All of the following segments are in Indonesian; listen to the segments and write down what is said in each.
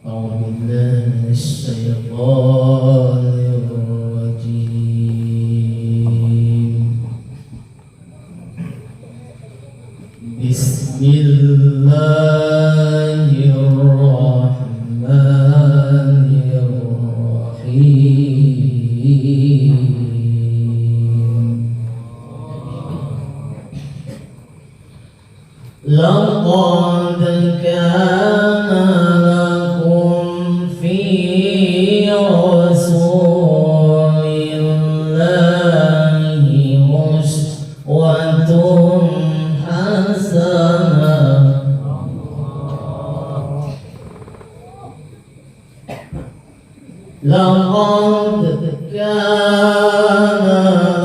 أعوذ بالله من الشيطان الرجيم. بسم الله الرحمن الرحيم. لقد كان لكم في رسول الله أسوة حسنة لقد كان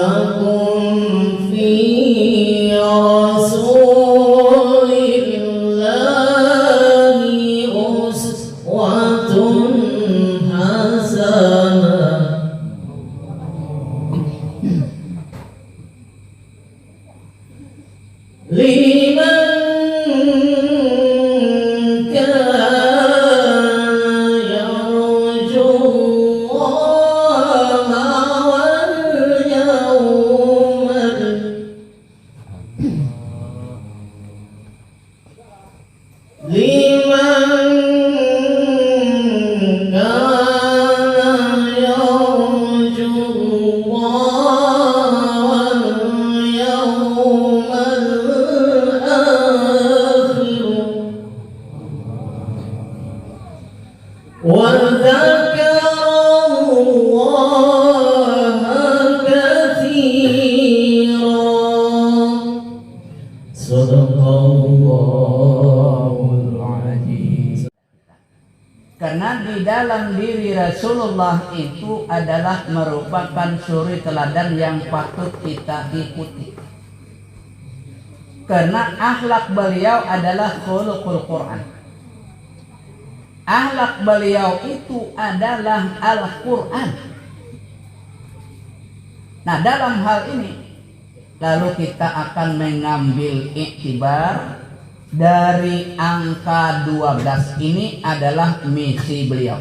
لكم في رسول الله أسوة حسنة لمن كان يرجو الله واليوم وذكر الله كثيرا. صدق الله العظيم. Karena di dalam diri Rasulullah itu adalah merupakan suri teladan yang patut kita ikuti. Karena akhlak beliau adalah khuluqul Quran. Akhlak beliau itu adalah Al-Quran. Nah, dalam hal ini lalu kita akan mengambil iktibar dari angka 12 ini adalah misi beliau.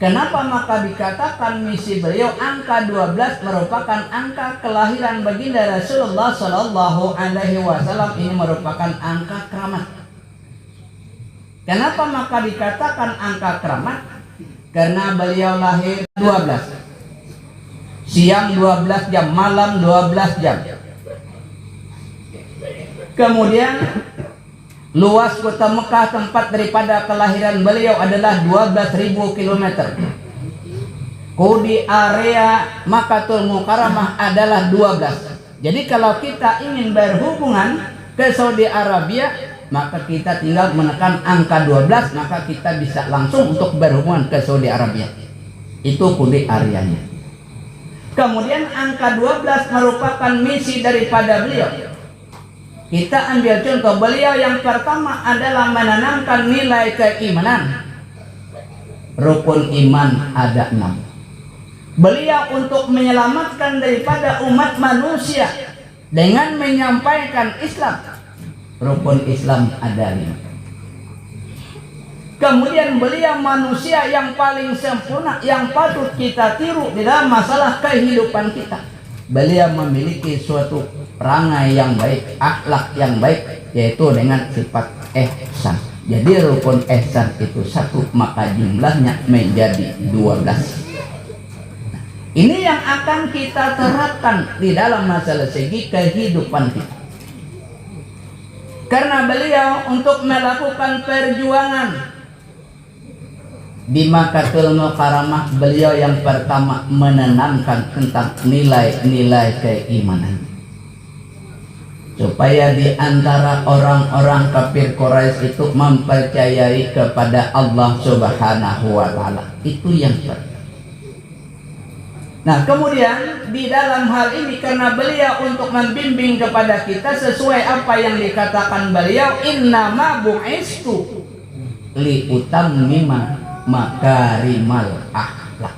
Kenapa maka dikatakan misi beliau angka 12 merupakan angka kelahiran baginda Rasulullah Shallallahu Alaihi Wasallam, ini merupakan angka keramat. Kenapa maka dikatakan angka keramat? Karena beliau lahir 12, siang 12 jam, malam 12 jam. Kemudian luas kota Mekah tempat daripada kelahiran beliau adalah 12.000 km. Di area Makkatul Mukarramah adalah 12. Jadi kalau kita ingin berhubungan ke Saudi Arabia, maka kita tinggal menekan angka 12, maka kita bisa langsung untuk berhubungan ke Saudi Arabia. Itu kode areanya. Kemudian angka 12 merupakan misi daripada beliau. Kita ambil contoh beliau yang pertama adalah menanamkan nilai keimanan. Rukun iman ada 6. Beliau untuk menyelamatkan daripada umat manusia dengan menyampaikan Islam. Rukun Islam ada 5. Kemudian beliau manusia yang paling sempurna yang patut kita tiru di dalam masalah kehidupan kita. Beliau memiliki suatu perangai yang baik, akhlak yang baik, yaitu dengan sifat ihsan. Jadi rukun ihsan itu 1, maka jumlahnya menjadi 12. Ini yang akan kita terapkan di dalam masalah segi kehidupan kita. Karena beliau untuk melakukan perjuangan di Makkatul Mukarramah, beliau yang pertama menanamkan tentang nilai-nilai keimanan. Supaya di antara orang-orang kafir Quraisy itu mempercayai kepada Allah Subhanahu wa Ta'ala. Itu yang pertama. Nah, kemudian di dalam hal ini karena beliau untuk membimbing kepada kita sesuai apa yang dikatakan beliau, innama bu'istu li utammima makarimal akhlak.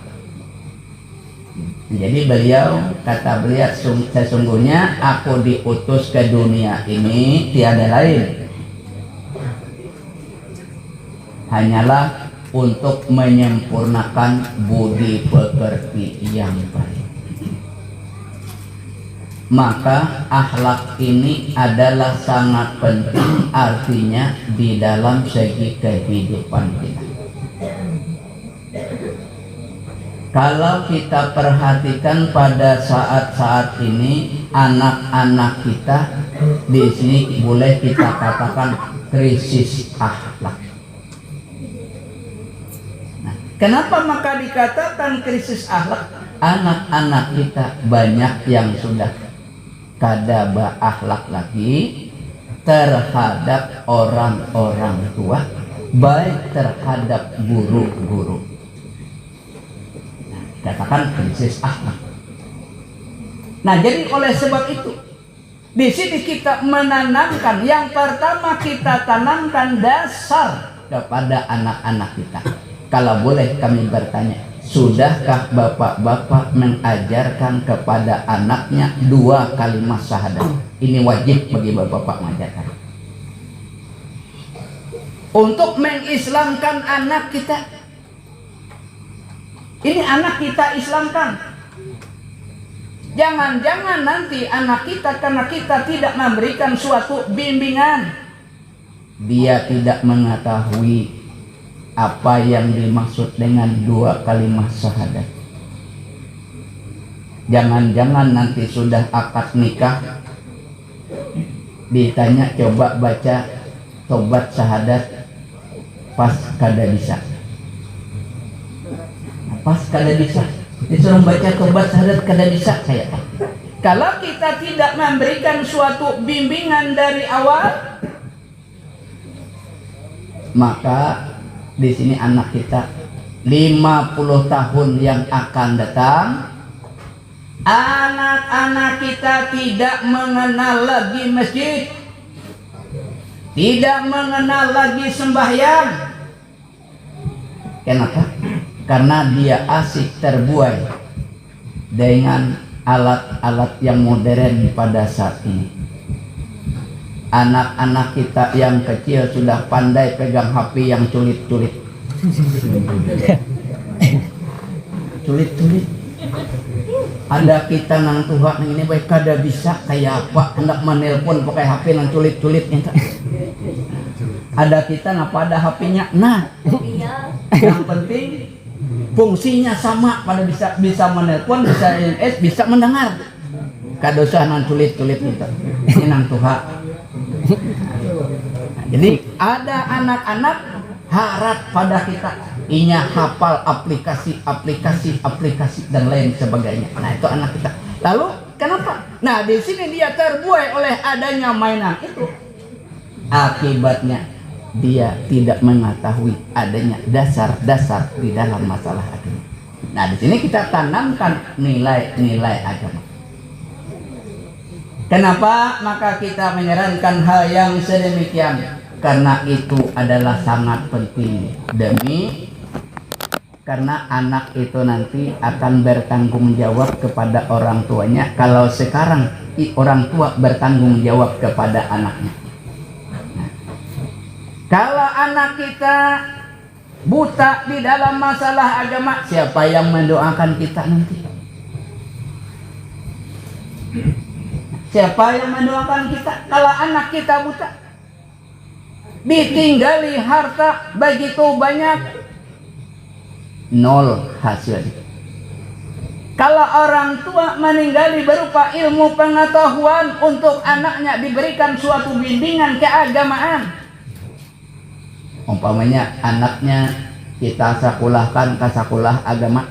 Jadi beliau, kata beliau, sesungguhnya aku diutus ke dunia ini tiada lain hanyalah untuk menyempurnakan budi pekerti yang baik. Maka akhlak ini adalah sangat penting artinya di dalam segi kehidupan kita. Kalau kita perhatikan pada saat-saat ini, anak-anak kita di sini boleh kita katakan krisis akhlak. Nah, kenapa maka dikatakan krisis akhlak? Anak-anak kita banyak yang sudah kada berakhlak lagi terhadap orang-orang tua, baik terhadap guru-guru. Katakan krisis akhlak. Nah, jadi oleh sebab itu di sini kita menanamkan, yang pertama kita tanamkan dasar kepada anak-anak kita. Kalau boleh kami bertanya, sudahkah bapak-bapak mengajarkan kepada anaknya 2 kalimat syahadat? Ini wajib bagi bapak-bapak mengajarkan. Untuk mengislamkan anak kita. Ini anak kita islamkan. Jangan-jangan nanti anak kita, karena kita tidak memberikan suatu bimbingan, dia tidak mengetahui apa yang dimaksud dengan 2 kalimat syahadat. Jangan-jangan nanti sudah akad nikah, ditanya coba baca tobat syahadat, pas kada bisa. Pas kada bisa, disuruh baca tobat syahadat kada bisa saya. Kalau kita tidak memberikan suatu bimbingan dari awal, maka di sini anak kita 50 tahun yang akan datang, anak-anak kita tidak mengenal lagi masjid, tidak mengenal lagi sembahyang. Kenapa? Karena dia asik terbuai dengan alat-alat yang modern pada saat ini. Anak-anak kita yang kecil sudah pandai pegang HP yang culit-culit. Culit-culit. Ada kita nang tuha nang ini baik kada bisa kayak apa hendak menelpon pakai HP nang culit-culit nih. Ada kita ngapa ada HP-nya. Nah, yang penting fungsinya sama, pada bisa menelpon, bisa SMS, bisa mendengar. Kadosa nang culit-culit itu. Ini nang tuha. Jadi ada anak-anak harap pada kita inya hafal aplikasi dan lain sebagainya. Nah, itu anak kita. Lalu kenapa? Nah, di sini dia terbuai oleh adanya mainan itu. Akibatnya dia tidak mengetahui adanya dasar-dasar di dalam masalah agama. Nah, di sini kita tanamkan nilai-nilai agama. Kenapa maka kita menyarankan hal yang sedemikian? Karena itu adalah sangat penting, karena anak itu nanti akan bertanggung jawab kepada orang tuanya. Kalau sekarang orang tua bertanggung jawab kepada anaknya. Kalau anak kita buta di dalam masalah agama, siapa yang mendoakan kita nanti? Siapa yang mendoakan kita? Kalau anak kita buta, ditinggali harta begitu banyak, nol hasilnya. Kalau orang tua meninggali berupa ilmu pengetahuan untuk anaknya diberikan suatu bimbingan keagamaan, umpamanya anaknya kita sekolahkan ke sekolah agama.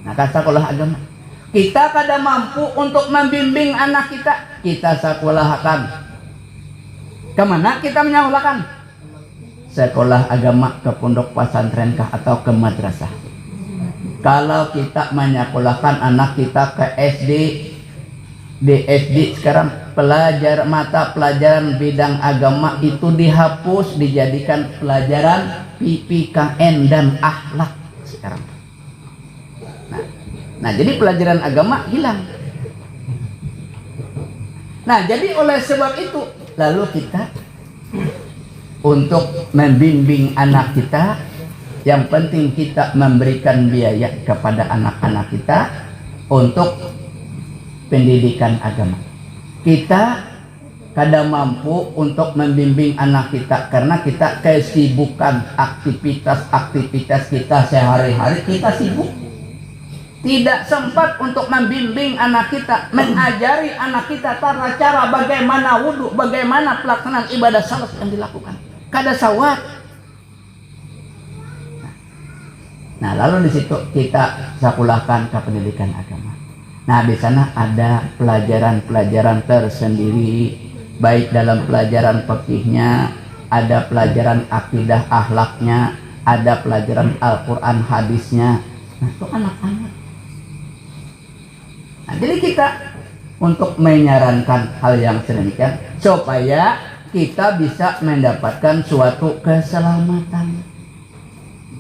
Nah, ke sekolah agama kita kada mampu untuk membimbing anak kita sekolahkan. Kemana kita menyekolahkan? Sekolah agama, ke pondok pesantren kah atau ke madrasah? Kalau kita menyekolahkan anak kita ke SD, di SD sekarang mata pelajaran bidang agama itu dihapus, dijadikan pelajaran PPKN dan akhlak sekarang. Nah, jadi pelajaran agama hilang. Nah, jadi oleh sebab itu lalu kita untuk membimbing anak kita. Yang penting kita memberikan biaya kepada anak-anak kita untuk pendidikan agama. Kita kada mampu untuk membimbing anak kita karena kita kesibukan aktivitas kita sehari-hari, kita sibuk. Tidak sempat untuk membimbing anak kita, mengajari anak kita tata cara bagaimana wudhu, bagaimana pelaksanaan ibadah salat yang dilakukan. Kada sawat. Nah, lalu di situ kita sekolahkan ke pendidikan agama. Nah, di sana ada pelajaran-pelajaran tersendiri, baik dalam pelajaran fikihnya, ada pelajaran akidah akhlaknya, ada pelajaran Al-Quran hadisnya. Nah, itu anak-anak. Nah, jadi kita untuk menyarankan hal yang sedemikian supaya kita bisa mendapatkan suatu keselamatan.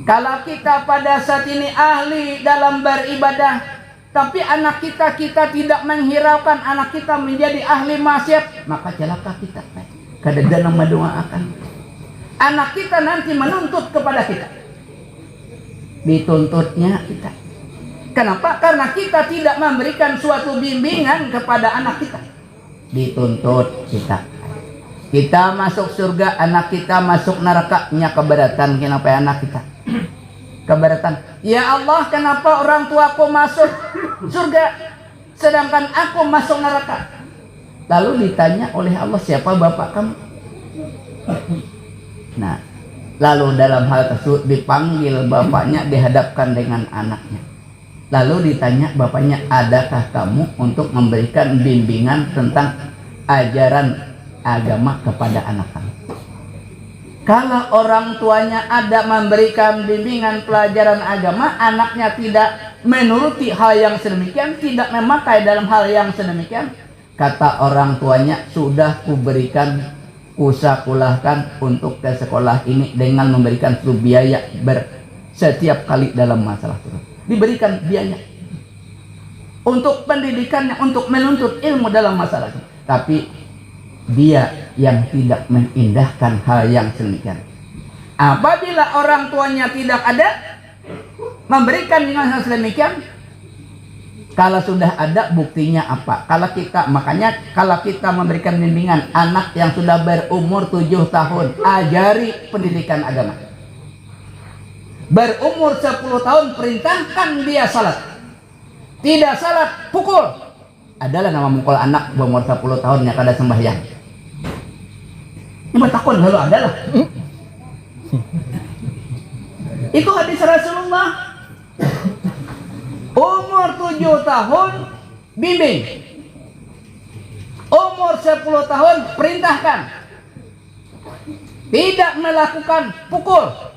Kalau kita pada saat ini ahli dalam beribadah, tapi anak kita tidak menghiraukan anak kita menjadi ahli maksiat, maka celaka kita. Kadang-kadang mendoakan anak kita nanti menuntut kepada kita, dituntutnya kita. Kenapa? Karena kita tidak memberikan suatu bimbingan kepada anak kita, dituntut kita. Kita masuk surga, anak kita masuk neraka, nya keberatan. Kenapa anak kita keberatan? Ya Allah, kenapa orang tuaku masuk surga sedangkan aku masuk neraka? Lalu ditanya oleh Allah, siapa bapak kamu? Nah, lalu dalam hal tersebut dipanggil bapaknya, dihadapkan dengan anaknya. Lalu ditanya bapaknya, adakah kamu untuk memberikan bimbingan tentang ajaran agama kepada anak kamu? Kalau orang tuanya ada memberikan bimbingan pelajaran agama, anaknya tidak menuruti hal yang sedemikian, tidak memakai dalam hal yang sedemikian, kata orang tuanya, sudah kuberikan, kusakulahkan untuk ke sekolah ini dengan memberikan biaya setiap kali dalam masalah itu. Diberikan biaya untuk pendidikannya, untuk menuntut ilmu dalam masalah itu. Tapi dia yang tidak mengindahkan hal yang sedemikian. Apabila orang tuanya tidak ada memberikan dengan hal sedemikian, kalau sudah ada buktinya apa? Makanya kalau kita memberikan bimbingan anak yang sudah berumur 7 tahun, ajari pendidikan agama. Berumur 10 tahun, perintahkan dia salat. Tidak salat, pukul. Adalah nama mukul anak berumur 10 tahun yang kada sembahyang. Ini takun lalu adalah. Itu hadis Rasulullah. Umur 7 tahun bimbing. Umur 10 tahun perintahkan. Tidak melakukan pukul.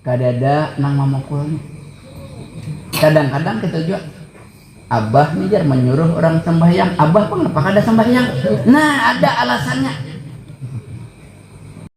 Kadada nama mukulnya. Kadang-kadang kita juga Abah nih menyuruh orang sembahyang. Abah pun kenapa kada sembahyang? Nah, ada alasannya.